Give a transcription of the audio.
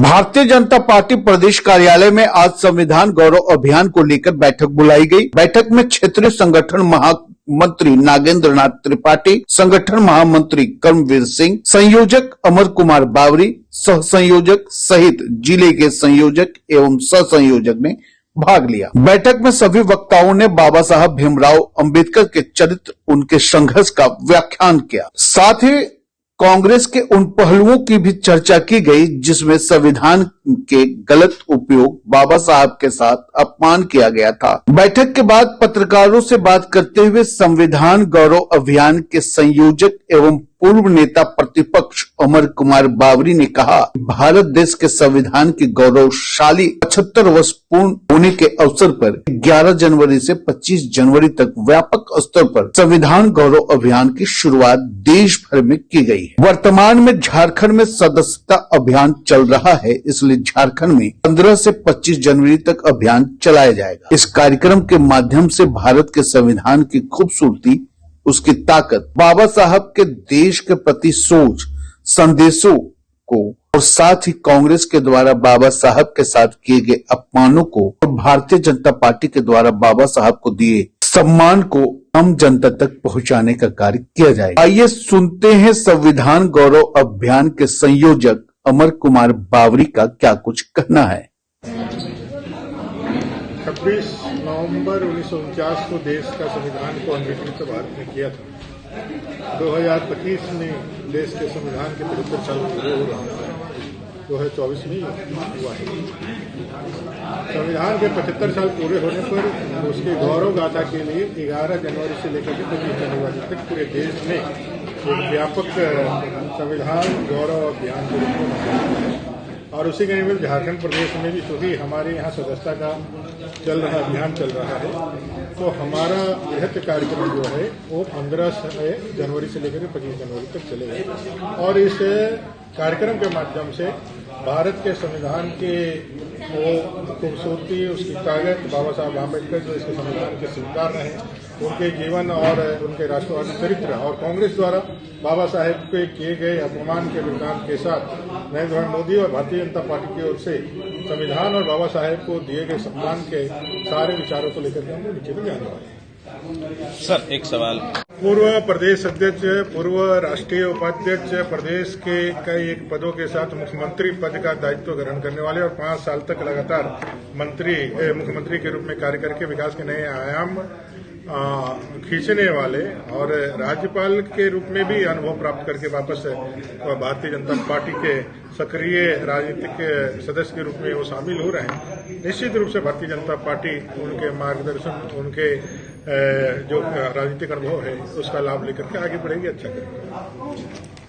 Bharatiya Janata party प्रदेश कार्यालय में आज संविधान गौरव अभियान को लेकर बैठक बुलाई गई। बैठक में क्षेत्रीय संगठन महामंत्री नागेंद्र नाथ त्रिपाठी, संगठन महामंत्री कर्मवीर सिंह, संयोजक अमर कुमार बावरी, सह संयोजक सहित जिले के संयोजक एवं सह संयोजक ने भाग लिया। बैठक में सभी वक्ताओं ने बाबा साहब भीमराव अंबेडकर के चरित्र, उनके संघर्ष का व्याख्यान किया। साथ ही कांग्रेस के उन पहलुओं की भी चर्चा की गई जिसमें संविधान के गलत उपयोग, बाबा साहब के साथ अपमान किया गया था। बैठक के बाद पत्रकारों से बात करते हुए संविधान गौरव अभियान के संयोजक एवं पूर्व नेता प्रतिपक्ष अमर कुमार बावरी ने कहा, भारत देश के संविधान की गौरवशाली 75 वर्ष पूर्ण होने के अवसर पर 11 जनवरी से 25 जनवरी तक व्यापक स्तर पर संविधान गौरव अभियान की शुरुआत देश भर में की गई है। वर्तमान में झारखंड में सदस्यता अभियान चल रहा है, इसलिए झारखंड में 15 से 25 जनवरी तक अभियान चलाया जाएगा। इस कार्यक्रम के माध्यम से भारत के संविधान की खूबसूरती, उसकी ताकत, बाबा साहब के देश के प्रति सोच, संदेशों को और साथ ही कांग्रेस के द्वारा बाबा साहब के साथ किए गए अपमानों को और भारतीय जनता पार्टी के द्वारा बाबा साहब को दिए सम्मान को आम जनता तक पहुंचाने का कार्य किया जाएगा। आइए सुनते हैं संविधान गौरव अभियान के संयोजक अमर कुमार बावरी का क्या कुछ कहना है। 26 नवंबर 1949 को देश का संविधान को अंगीकृत भारत ने किया था। 2025 में देश के संविधान के 75 साल पूरे हो रहा है। 2024 में हुआ है। संविधान के 75 साल पूरे होने पर उसके गौरव गाथा के लिए 11 जनवरी से लेकर के 25 जनवरी तक पूरे देश में एक व्यापक संविधान गौरव अभियान के रूप में मनाया है। और उसी के निमित्त झारखंड प्रदेश में भी चूंकि हमारे यहाँ सदस्यता का अभियान चल रहा है, तो हमारा बृहत कार्यक्रम जो है वो 15 जनवरी से लेकर 25 जनवरी तक चलेगा। और इस कार्यक्रम के माध्यम से भारत के संविधान के वो खूबसूरती, उसकी ताकत, बाबा साहब आम्बेडकर जो इसके संविधान के शिल्पकार रहे, उनके जीवन और उनके राष्ट्रवादी चरित्र और कांग्रेस द्वारा बाबा साहेब के किए गए अपमान के वृतांत के साथ नरेंद्र मोदी और भारतीय जनता पार्टी की ओर से संविधान और बाबा साहेब को दिए गए सम्मान के सारे विचारों को लेकर के हम नीचे में जाने वाले हैं। सर, एक सवाल। पूर्व प्रदेश अध्यक्ष, पूर्व राष्ट्रीय उपाध्यक्ष, प्रदेश के कई एक पदों के साथ मुख्यमंत्री पद का दायित्व ग्रहण करने वाले और 5 साल तक लगातार मुख्यमंत्री के रूप में कार्य करके विकास के नए आयाम खींचने वाले और राज्यपाल के रूप में भी अनुभव प्राप्त करके वापस भारतीय जनता पार्टी के सक्रिय राजनीतिक सदस्य के रूप में वो शामिल हो रहे हैं। निश्चित रूप से भारतीय जनता पार्टी उनके मार्गदर्शन, उनके जो राजनीतिक अनुभव है उसका लाभ लेकर के आगे बढ़ेगी, अच्छा करेगी।